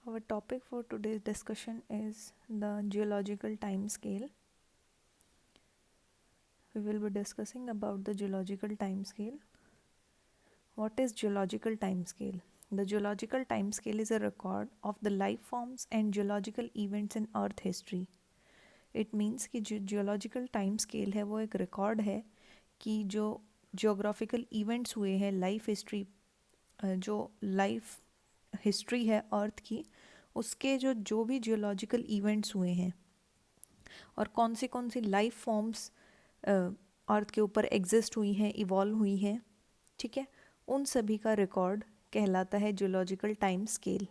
Our topic for today's discussion is the geological time scale. We will be discussing about the geological time scale. What is geological time scale? The geological time scale is a record of the life forms and geological events in earth history. It means कि जो geological time scale है वो एक record है कि जो geographical events हुए हैं life history जो life history है अर्थ की उसके जो भी जियोलॉजिकल इवेंट्स हुए हैं और कौन सी लाइफ फॉर्म्स अर्थ के ऊपर एग्जिस्ट हुई हैं इवॉल्व हुई हैं, ठीक है, उन सभी का रिकॉर्ड कहलाता है जियोलॉजिकल टाइम स्केल.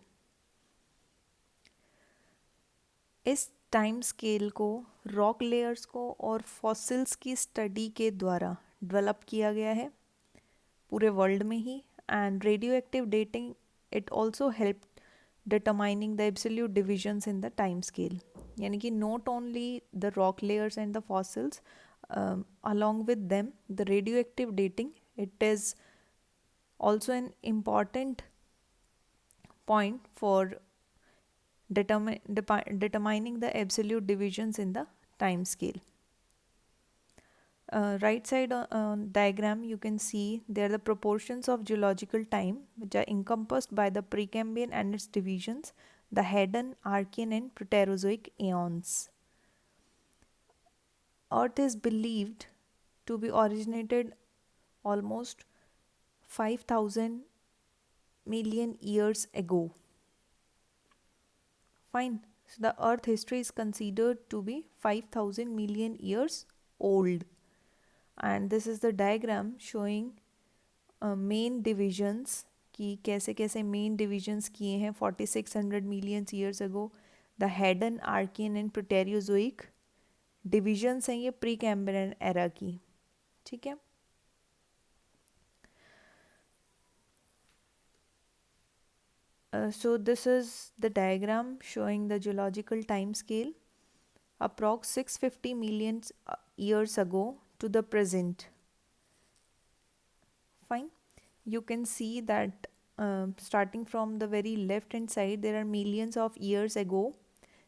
इस टाइम स्केल को रॉक लेयर्स को और फॉसिल्स की स्टडी के द्वारा डेवलप किया गया है पूरे वर्ल्ड में ही. And radioactive dating it also help determining the absolute divisions in the time scale. यानी कि not only the rock layers and the fossils, along with them the radioactive dating, it is also an important point for determining the absolute divisions in the time scale. Right side diagram you can see there are the proportions of geological time which are encompassed by the Precambrian and its divisions, the Haddon, Archean and Proterozoic aeons. Earth is believed to be originated almost 5,000 million years ago. Fine. So the Earth history is considered to be 5,000 million years old. And this is the diagram showing main divisions कि कैसे कैसे main divisions किए हैं 4600 million years ago. The Haddon, Archean and Proterozoic divisions हैं ये Precambrian era की, ठीक है. So this is the diagram showing the geological time scale approx 650 million years ago to the present. Fine. You can see that starting from the very left hand side there are millions of years ago,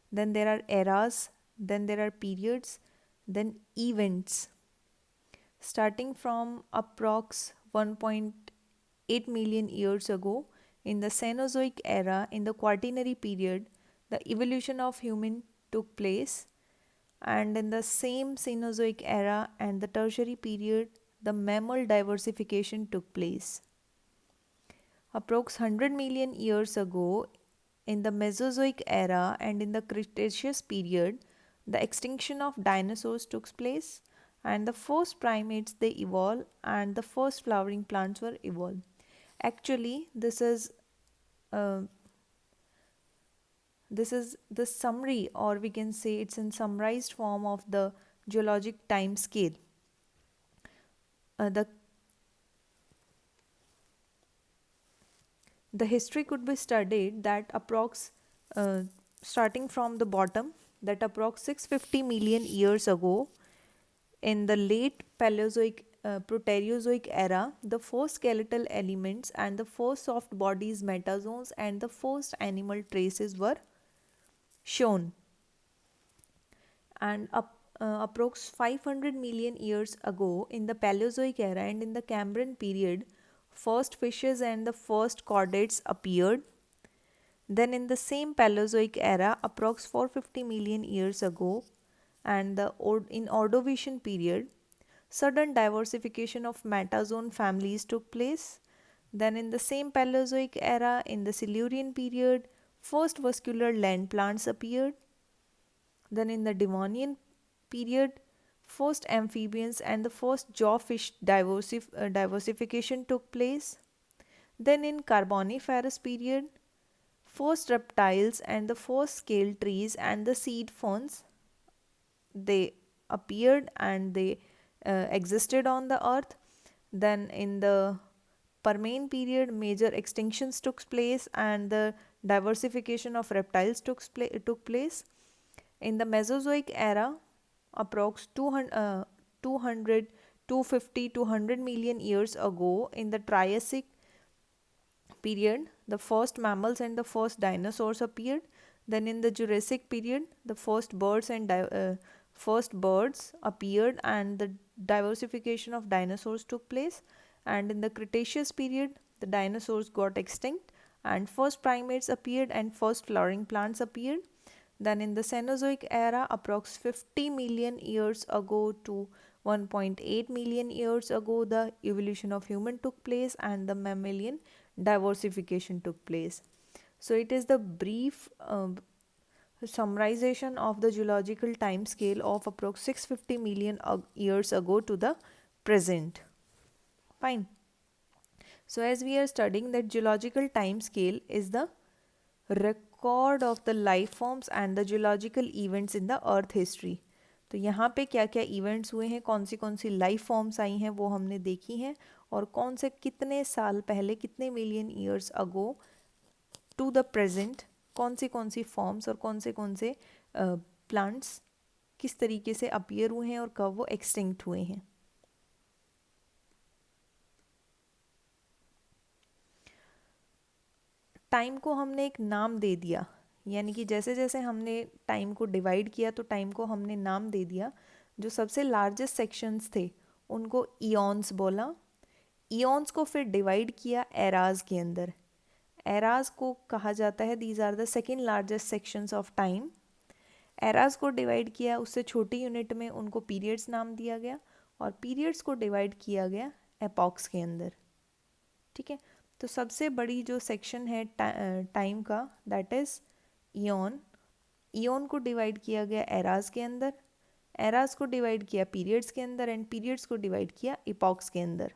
then there are eras, then there are periods, then events. Starting from approx 1.8 million years ago in the Cenozoic era, in the Quaternary period, the evolution of human took place, and in the same Cenozoic era and the Tertiary period the mammal diversification took place. Approx 100 million years ago in the Mesozoic era and in the Cretaceous period the extinction of dinosaurs took place and the first primates they evolved and the first flowering plants were evolved. Actually this is the summary, or we can say it's in summarized form of the geologic time scale. The history could be studied that approx starting from the bottom, that approx 650 million years ago in the late Paleozoic Proterozoic era, the first skeletal elements and the first soft bodies, metazoans and the first animal traces were shown. And approx 500 million years ago in the Paleozoic era and in the Cambrian period, first fishes and the first chordates appeared. Then in the same Paleozoic era, approx 450 million years ago, and in Ordovician period, sudden diversification of metazoan families took place. Then in the same Paleozoic era, in the Silurian period, first vascular land plants appeared. Then in the Devonian period, first amphibians and the first jawfish diversification took place. Then in Carboniferous period, first reptiles and the first scale trees and the seed ferns they appeared and they existed on the earth. Then in the Permian period, major extinctions took place and the diversification of reptiles took place. In the Mesozoic era, approx 200, 250 to 100 million years ago in the Triassic period, the first mammals and the first dinosaurs appeared. Then in the Jurassic period, the first birds appeared and the diversification of dinosaurs took place. And in the Cretaceous period, the dinosaurs got extinct and first primates appeared and first flowering plants appeared. Then in the Cenozoic era, approx 50 million years ago to 1.8 million years ago, the evolution of human took place and the mammalian diversification took place. So it is the brief summarization of the geological time scale of approx 650 million years ago to the present. Fine. So as we are studying that geological time scale is the record of the life forms and the geological events in the earth history. तो यहाँ पे क्या क्या events हुए हैं, कौन सी life forms आई हैं वो हमने देखी हैं, और कौन से कितने साल पहले, कितने million years ago to the present कौन सी फॉर्म्स और कौन से प्लांट्स किस तरीके से अपीयर हुए हैं और कब वो एक्सटिंक्ट हुए हैं. टाइम को हमने एक नाम दे दिया, यानी कि जैसे जैसे हमने टाइम को डिवाइड किया तो टाइम को हमने नाम दे दिया. जो सबसे लार्जेस्ट सेक्शंस थे उनको ईऑन्स बोला. ईऑन्स को फिर डिवाइड किया एराज के अंदर. एराज को कहा जाता है these are the second largest sections of time. Eras को डिवाइड किया, उससे छोटी यूनिट में उनको पीरियड्स नाम दिया गया, और पीरियड्स को डिवाइड किया गया एपॉक्स के अंदर. ठीक है, तो सबसे बड़ी जो सेक्शन है टाइम का दैट इज़ ईऑन. ईऑन को डिवाइड किया गया एराज के अंदर, एराज को डिवाइड किया पीरियड्स के अंदर, एंड पीरियड्स को डिवाइड किया इपॉक्स के अंदर.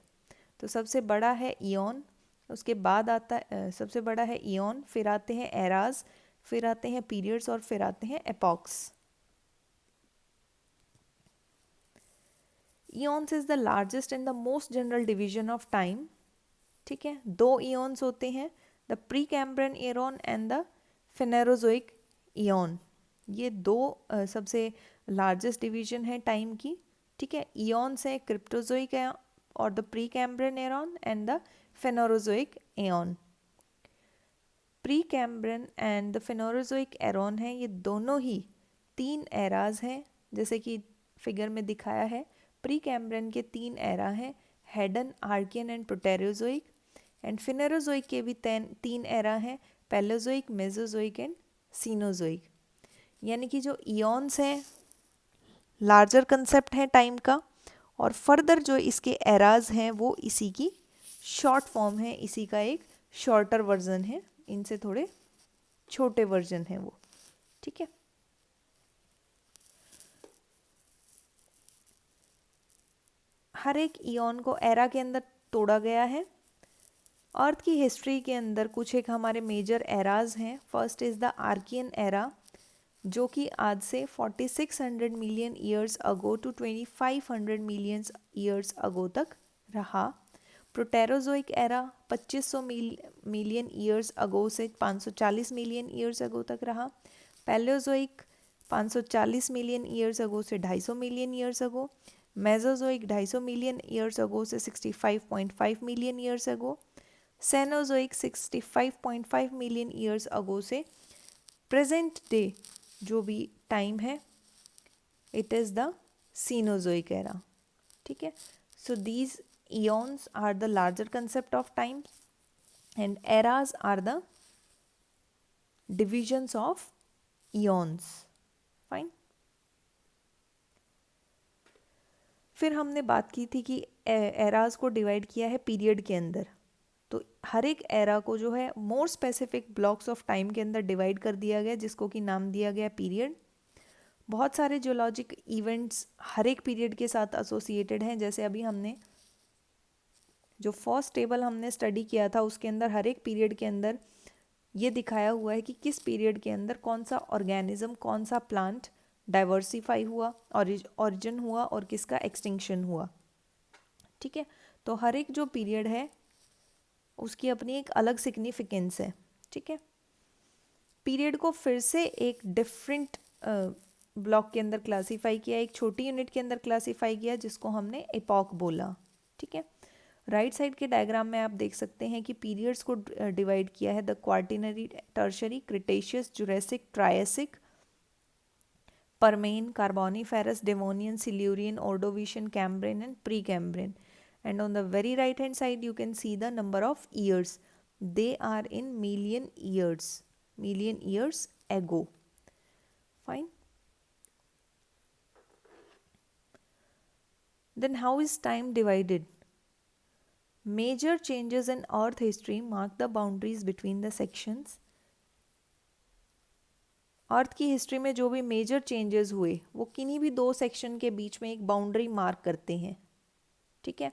तो सबसे बड़ा है ईऑन, उसके बाद आता सबसे बड़ा है ईऑन, फिर आते हैं एराज, फिर आते हैं पीरियड्स और फिर आते हैं epochs. Eons is the largest and the most general division of time. ठीक है, दो ईऑन्स होते हैं, the Precambrian eon and the Phanerozoic eon. ये दो सबसे लार्जेस्ट डिवीजन है टाइम की. ठीक है, ईऑन्स है क्रिप्टोजोइक और the Precambrian eon and the Phanerozoic eon. Precambrian and the Phanerozoic eon है, ये दोनों ही 3 एराज हैं जैसे कि फिगर में दिखाया है. प्री कैम्ब्रियन के 3 एरा हैं, Hadean, Archean and Proterozoic. And Phanerozoic के भी 3 एरा हैं, पैलेजोइक, मेसोजोइक एंड सीनोजोइक. यानी कि जो ईऑन्स हैं लार्जर कंसेप्ट है टाइम का, और फर्दर जो इसके एराज हैं वो इसी की शॉर्ट फॉर्म है, इसी का एक शॉर्टर वर्जन है, इनसे थोड़े छोटे वर्जन हैं वो. ठीक है, हर एक ईऑन को एरा के अंदर तोड़ा गया है. अर्थ की हिस्ट्री के अंदर कुछ एक हमारे मेजर एराज हैं. First is the Archean era, जो कि आज से 4600 million years ago to 2500 million years ago तक रहा. Proterozoic era 2500 million years ago से 540 मिलियन ईयर्स अगो तक रहा. पैलेओजोइक 540 मिलियन ईयर्स अगो से 250 मिलियन ईयर्स अगो. मेसोजोइक 250 मिलियन ईयर्स अगो से 65.5 मिलियन ईयर्स अगो. सेनोजोइक 65.5 मिलियन ईयर्स अगो से प्रेजेंट डे जो भी टाइम है it is the Cenozoic era. ठीक है, so these eons are the larger concept of time and eras are the divisions of eons. Fine. फिर हमने बात की थी कि एराज को डिवाइड किया है पीरियड के अंदर. तो हर एक एरा को जो है more specific blocks of time के अंदर डिवाइड कर दिया गया, जिसको कि नाम दिया गया पीरियड. बहुत सारे जियोलॉजिक इवेंट्स हर एक पीरियड के साथ एसोसिएटेड हैं. जैसे अभी हमने जो फर्स्ट टेबल हमने स्टडी किया था उसके अंदर हर एक पीरियड के अंदर ये दिखाया हुआ है कि किस पीरियड के अंदर कौन सा ऑर्गेनिज्म, कौन सा प्लांट डाइवर्सिफाई हुआ, ऑरिजिन हुआ और किसका एक्सटिंक्शन हुआ. ठीक है, तो हर एक जो पीरियड है उसकी अपनी एक अलग सिग्निफिकेंस है. ठीक है, पीरियड को फिर से एक डिफरेंट ब्लॉक के अंदर क्लासीफाई किया, एक छोटी यूनिट के अंदर क्लासीफाई किया जिसको हमने एपॉक बोला. ठीक है, राइट साइड के डायग्राम में आप देख सकते हैं कि पीरियड्स को डिवाइड किया है, the Quaternary, Tertiary, Cretaceous, Jurassic, Triassic, Permian, Carboniferous, Devonian, Silurian, Ordovician, Cambrian and Precambrian. And on the very right hand side you can see the number of years. They are in million years ago. Fine. Then how is time divided? Major changes in earth history mark the boundaries between the sections. अर्थ की history में जो भी major changes हुए वो किन्हीं भी दो section के बीच में एक बाउंड्री मार्क करते हैं. ठीक है.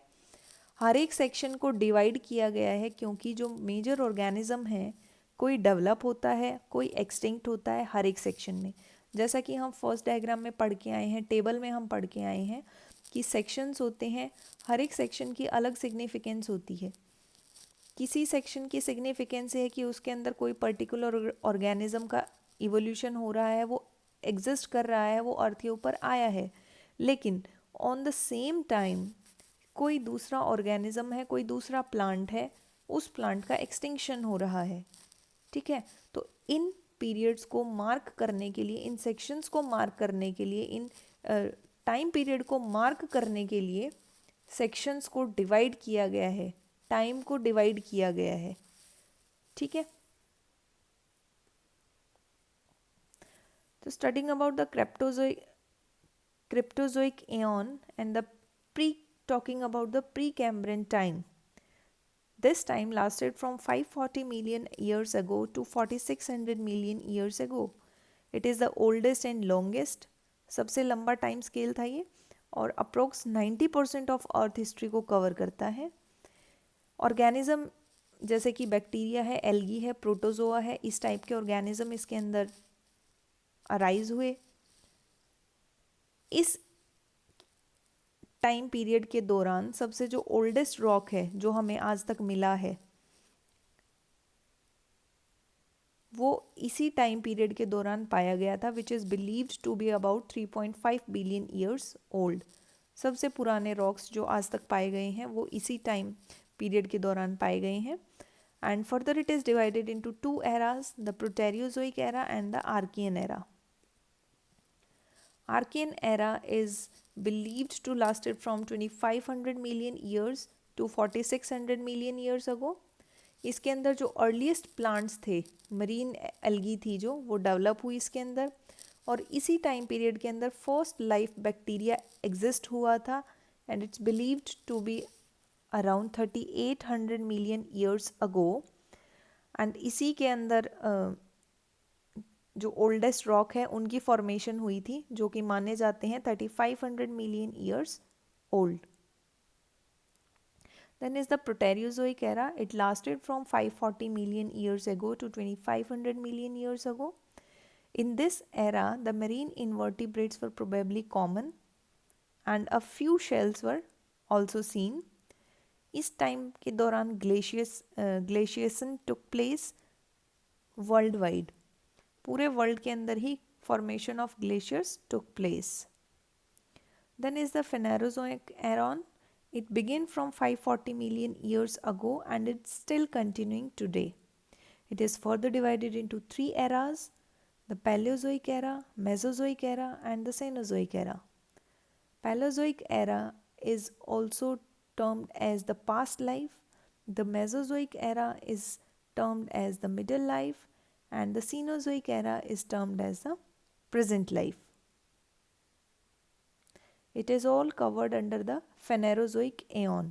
हर एक सेक्शन को डिवाइड किया गया है क्योंकि जो मेजर ऑर्गेनिज्म है कोई डेवलप होता है, कोई एक्सटिंक्ट होता है हर एक सेक्शन में. जैसा कि हम फर्स्ट डायग्राम में पढ़ के आए हैं, टेबल में हम पढ़ के आए हैं कि सेक्शंस होते हैं, हर एक सेक्शन की अलग सिग्निफिकेंस होती है. किसी सेक्शन की सिग्निफिकेंस है कि उसके अंदर कोई पर्टिकुलर ऑर्गेनिज्म का इवोल्यूशन हो रहा है, वो एग्जिस्ट कर रहा है, वो अर्थ के ऊपर आया है. लेकिन ऑन द सेम टाइम कोई दूसरा ऑर्गेनिज्म है, कोई दूसरा प्लांट है, उस प्लांट का एक्सटिंक्शन हो रहा है. ठीक है. तो इन पीरियड्स को मार्क करने के लिए, इन सेक्शंस को मार्क करने के लिए, इन टाइम पीरियड को मार्क करने के लिए सेक्शंस को डिवाइड किया गया है, टाइम को डिवाइड किया गया है. ठीक है. तो studying about the Cryptozoic eon and the talking about the Precambrian time. This time lasted from 540 million years ago to 4600 million years ago. It is the oldest and longest. सबसे लंबा time scale था ये और approx 90% of earth history को cover करता है. Organism जैसे कि बैक्टीरिया है, एल्गी है, प्रोटोजोआ है, इस टाइप के ऑर्गेनिज्म इसके अंदर अराइज हुए. इस टाइम पीरियड के दौरान सबसे जो ओल्डेस्ट रॉक है जो हमें आज तक मिला है वो इसी टाइम पीरियड के दौरान पाया गया था, which is believed to be about 3.5 billion years old. सबसे पुराने रॉक्स जो आज तक पाए गए हैं वो इसी टाइम पीरियड के दौरान पाए गए हैं. And further it is divided into two eras, the Proterozoic era and the Archean era. Archean era is believed to lasted from 2500 million years to 4600 million years ago. इसके अंदर जो अर्लीस्ट प्लांट्स थे, marine algae थी जो, वो develop हुई इसके अंदर. और इसी टाइम पीरियड के अंदर फर्स्ट लाइफ बैक्टीरिया एग्जिस्ट हुआ था and it's believed to be around 3800 million years ago. And इसी के अंदर जो ओल्डेस्ट रॉक है उनकी फॉर्मेशन हुई थी जो कि माने जाते हैं 3500 million years old. Then is the Proterozoic era. It lasted from 540 million years ago to 2500 million years ago. In this era, the marine invertebrates were probably common and a few shells were also seen. इस time के दौरान glaciation took place worldwide. पूरे world के अंदर ही formation of glaciers took place. Then is the Phanerozoic aeon. It begin from 540 million years ago and it's still continuing today. It is further divided into 3 eras, the Palaeozoic era, Mesozoic era and the Cenozoic era. Palaeozoic era is also termed as the past life. The Mesozoic era is termed as the middle life and the Cenozoic era is termed as the present life. It is all covered under the Phanerozoic aeon.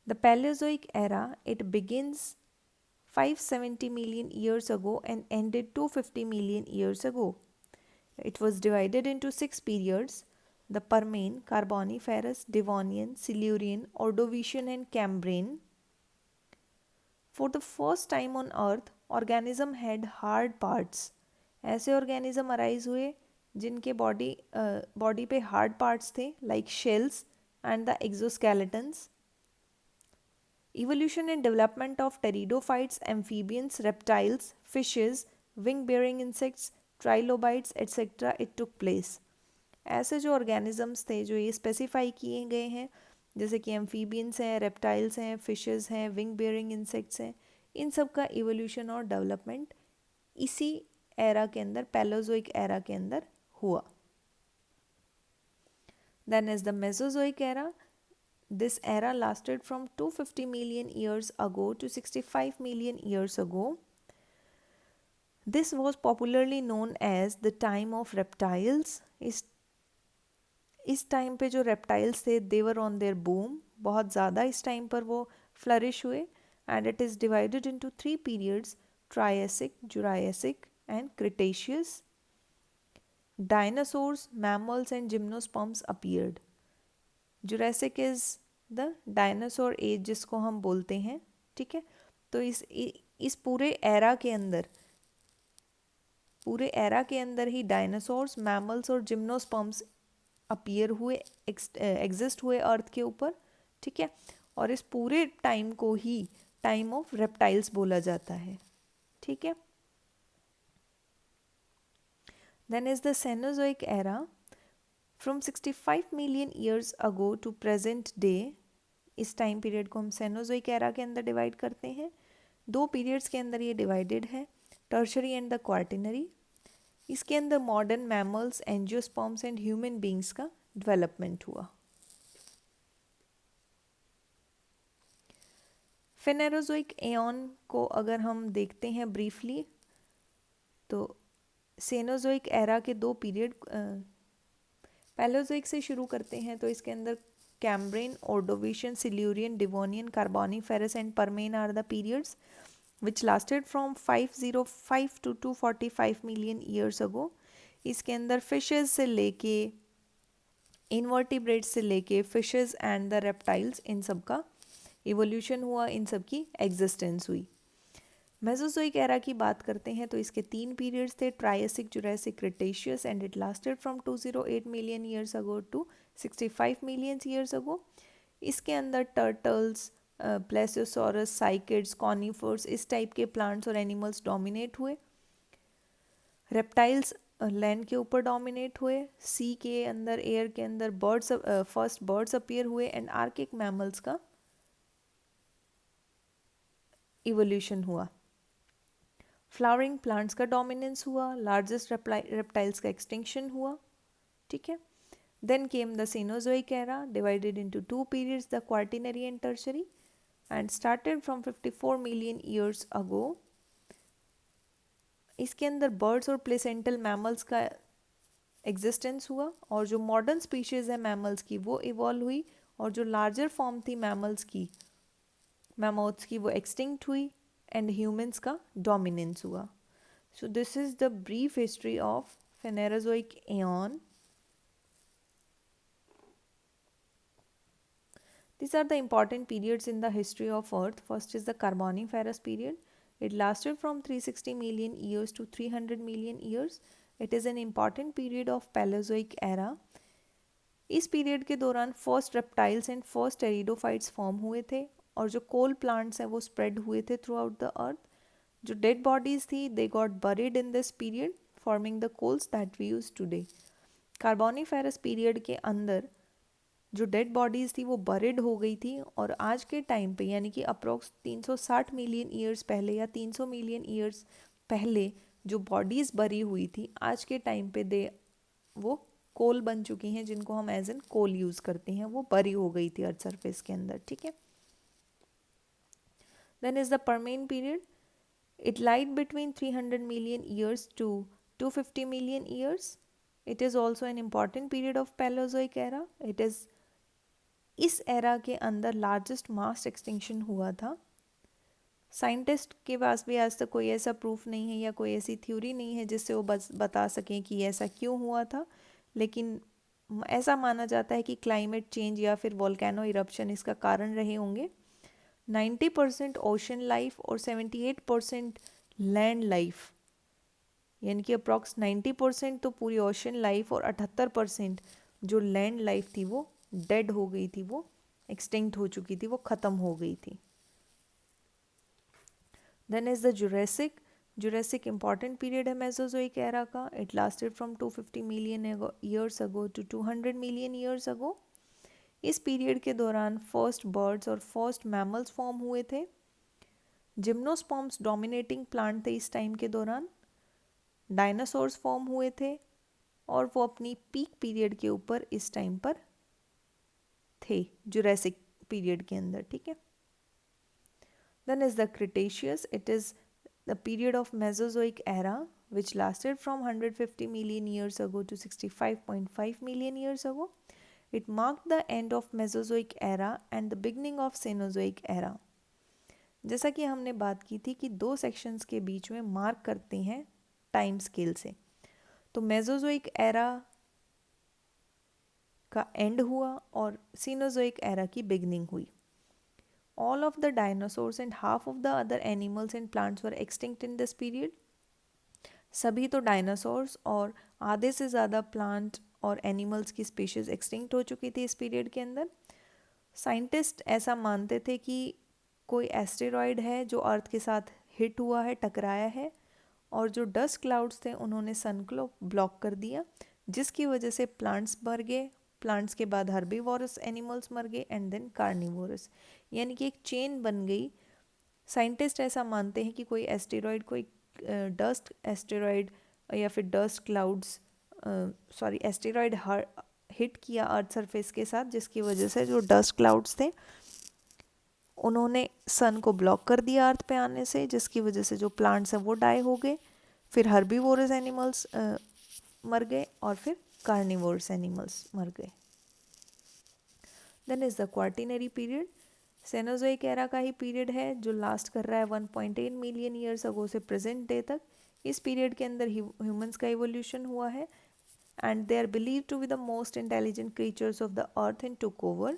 The Paleozoic era, it begins 570 million years ago and ended 250 million years ago. It was divided into 6 periods: the Permian, Carboniferous, Devonian, Silurian, Ordovician and Cambrian. For the first time on earth, organism had hard parts. ऐसे organism arise हुए जिनके body पे hard parts थे, like shells and the exoskeletons. Evolution and development of pteridophytes, amphibians, reptiles, fishes, wing-bearing insects, trilobites, etc. it took place. ऐसे जो organisms थे जो ये specify किए गए हैं जैसे कि एम्फीबियंस हैं, रेप्टाइल्स हैं, फिशेस हैं, विंग बेयरिंग इंसेक्ट्स हैं, इन सब का इवोल्यूशन और डेवलपमेंट इसी एरा के अंदर, पैलोजोइक एरा के अंदर हुआ. Then is the Mesozoic era. This era lasted from 250 million years ago to 65 million years ago. This was popularly known as the time of reptiles. इस टाइम पे जो रेप्टाइल्स थे they were on their boom, बहुत ज़्यादा इस time पर वो flourish हुए. And it is divided into 3 periods: Triassic, Jurassic and Cretaceous. Dinosaurs, mammals and gymnosperms appeared. Jurassic is the dinosaur age जिसको हम बोलते हैं, ठीक है. तो इस पूरे एरा के अंदर, पूरे एरा के अंदर ही डायनासोर्स, मैमल्स और जिम्नोस्पर्म्स अपीयर हुए, एग्जिस्ट हुए अर्थ के ऊपर, ठीक है. और इस पूरे टाइम को ही टाइम ऑफ रेप्टाइल्स बोला जाता है, ठीक है. Then is the Cenozoic era. From 65 million years ago to present day. इस टाइम पीरियड को हम सेनोजोइक एरा के अंदर डिवाइड करते हैं. 2 पीरियड्स के अंदर ये डिवाइडेड है, टर्शरी एंड द क्वार्टिनरी. इसके अंदर modern mammals, angiosperms and human beings का डेवलपमेंट हुआ. फेनेरोजोइक एऑन को अगर हम देखते हैं ब्रीफली, तो सेनोजोइक एरा के 2 पीरियड, पैलोजोइक से शुरू करते हैं. तो इसके अंदर Cambrian, Ordovician, Silurian, Devonian, Carboniferous and Permian are the periods which lasted from 505 to 245 million years ago. इसके अंदर फिशेज से लेके इनवर्टिब्रेट्स से लेके फिशेज एंड द रेप्टाइल्स, इन सब का इवोल्यूशन हुआ, इन सब की एग्जिस्टेंस हुई. मेसोजोइक एरा की बात करते हैं तो इसके 3 पीरियड्स थे: Triassic, Jurassic, Cretaceous. And it lasted from 208 million years ago to 65 million years ago. इसके अंदर टर्टल्स, प्लेसियोसॉरस, साइकिड्स, कॉनिफर्स, इस टाइप के प्लांट्स और एनिमल्स डोमिनेट हुए. रेप्टाइल्स लैंड के ऊपर डोमिनेट हुए. सी के अंदर, एयर के अंदर बर्ड्स, फर्स्ट बर्ड्स अपीयर हुए. एंड आर्किक मैमल्स का इवोल्यूशन हुआ. फ्लावरिंग प्लांट्स का डोमिनेंस हुआ. लार्जेस्ट रेप्टाइल्स का एक्सटिंक्शन हुआ, ठीक है. Then came the Cenozoic era, divided into 2 periods, the Quaternary and Tertiary, and started from 54 million years ago. इसके अंदर बर्ड्स और प्लेसेंटल मैमल्स का एग्जिस्टेंस हुआ. और जो मॉडर्न स्पीशीज है मैमल्स की वो इवॉल्व हुई. और जो लार्जर फॉर्म थी मैमल्स की, मैमोथ्स की, वो एक्सटिंक्ट हुई. एंड ह्यूमंस का डोमिनेंस हुआ. So this is the brief history of Phanerozoic aeon. These are the important periods in the history of Earth. First is the Carboniferous period. It lasted from 360 million years to 300 million years. It is an important period of Paleozoic era. इस period के दौरान first reptiles and first pteridophytes form हुए थे. और जो कोल plants हैं वो spread हुए थे थ्रू आउट द अर्थ. जो डेड बॉडीज थी they got buried in this period, forming the coals that we use today. Carboniferous period के अंदर जो डेड बॉडीज़ थी वो बरिड हो गई थी. और आज के टाइम पे यानी कि अप्रोक्स 360 मिलियन ईयर्स पहले या 300 मिलियन ईयर्स पहले जो बॉडीज़ बरी हुई थी, आज के टाइम पे वो कोल बन चुकी हैं, जिनको हम एज एन कोल यूज़ करते हैं. वो बरी हो गई थी अर्थ सरफेस के अंदर, ठीक है. Then is the Permian period. It lied between 300 million years to 250 million years. It is also an important period of Palaeozoic era. It is, इस एरा के अंदर लार्जेस्ट मास एक्सटिंक्शन हुआ था. साइंटिस्ट के पास भी आज तक कोई ऐसा प्रूफ नहीं है या कोई ऐसी थ्योरी नहीं है जिससे वो बता सकें कि ऐसा क्यों हुआ था. लेकिन ऐसा माना जाता है कि क्लाइमेट चेंज या फिर वोल्केनो इरप्शन इसका कारण रहे होंगे. 90% ओशन लाइफ और 78% लैंड लाइफ, यानी कि अप्रॉक्स 90% तो पूरी ओशन लाइफ और 78% जो लैंड लाइफ थी वो डेड हो गई थी, वो एक्सटिंक्ट हो चुकी थी, वो ख़त्म हो गई थी. Then is the Jurassic. Jurassic important period है मेसोजोइक एरा का. It lasted from 250 million years ago to 200 million years ago. इस पीरियड के दौरान फर्स्ट बर्ड्स और फर्स्ट मैमल्स फॉर्म हुए थे। जिम्नोस्पर्म्स डोमिनेटिंग प्लांट थे इस टाइम के दौरान। डायनासोर्स फॉर्म हुए थे और वो अपनी पीक पीरियड के ऊपर इस टाइम पर थे, जुरासिक पीरियड के अंदर, ठीक है। Then is the Cretaceous, it is the period of Mesozoic era which lasted from 150 million years ago to 65.5 million years ago. It marked the end of Mesozoic era and the beginning of Cenozoic era. जैसा कि हमने बात की थी कि दो sections के बीच में मार्क करते हैं टाइम स्केल से, तो मेसोजोइक एरा का एंड हुआ और सीनोजोइक एरा की बिगनिंग हुई. All of the dinosaurs and half of the other animals and plants were extinct in this period. सभी तो डायनासोर्स और आधे से ज़्यादा प्लांट और एनिमल्स की स्पीशीज़ एक्सटिंक्ट हो चुकी थी इस पीरियड के अंदर. साइंटिस्ट ऐसा मानते थे कि कोई एस्टेरॉयड है जो अर्थ के साथ हिट हुआ है, टकराया है, और जो डस्ट क्लाउड्स थे उन्होंने सन को ब्लॉक कर दिया, जिसकी वजह से प्लांट्स मर गए. प्लांट्स के बाद हर्बीवोरस एनिमल्स मर गए एंड देन कार्निवोरस, यानी कि एक चेन बन गई. साइंटिस्ट ऐसा मानते हैं कि कोई एस्टेरॉयड, कोई डस्ट एस्टेरॉयड या फिर डस्ट क्लाउड्स, एस्टेरॉयड हिट किया अर्थ सरफेस के साथ, जिसकी वजह से जो डस्ट क्लाउड्स थे उन्होंने सन को ब्लॉक कर दिया अर्थ पे आने से, जिसकी वजह से जो प्लांट्स हैं वो डाई हो गए. फिर हर्बीवोरस एनिमल्स मर गए और फिर कार्निवोरस एनिमल्स मर गए. Then is the Quaternary period. Cenozoic era का ही पीरियड है जो लास्ट कर रहा है 1.8 मिलियन ईयर्स अगो से प्रेजेंट डे तक. इस पीरियड के अंदर ह्यूमंस का इवोल्यूशन हुआ है and they are believe to be the most intelligent creatures of the earth and took over.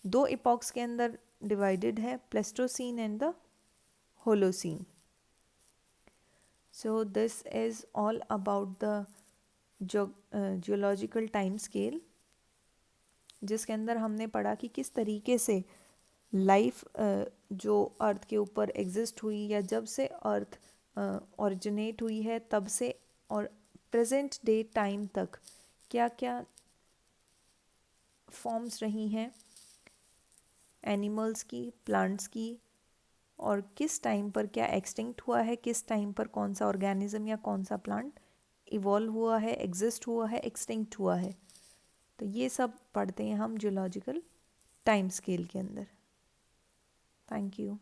दो इपॉक्स के अंदर डिवाइडेड है, Pleistocene and the Holocene. So this is all about the geological time scale, जिसके अंदर हमने पढ़ा कि किस तरीके से लाइफ जो अर्थ के ऊपर एग्जिस्ट हुई या जब से अर्थ ओरिजिनेट हुई है तब से और प्रेजेंट डे टाइम तक क्या क्या फॉर्म्स रही हैं एनिमल्स की, प्लांट्स की, और किस टाइम पर क्या एक्सटिंक्ट हुआ है, किस टाइम पर कौन सा ऑर्गेनिज्म या कौन सा प्लांट इवॉल्व हुआ है, एग्जिस्ट हुआ है, एक्सटिंक्ट हुआ है. तो ये सब पढ़ते हैं हम जियोलॉजिकल टाइम स्केल के अंदर. Thank you.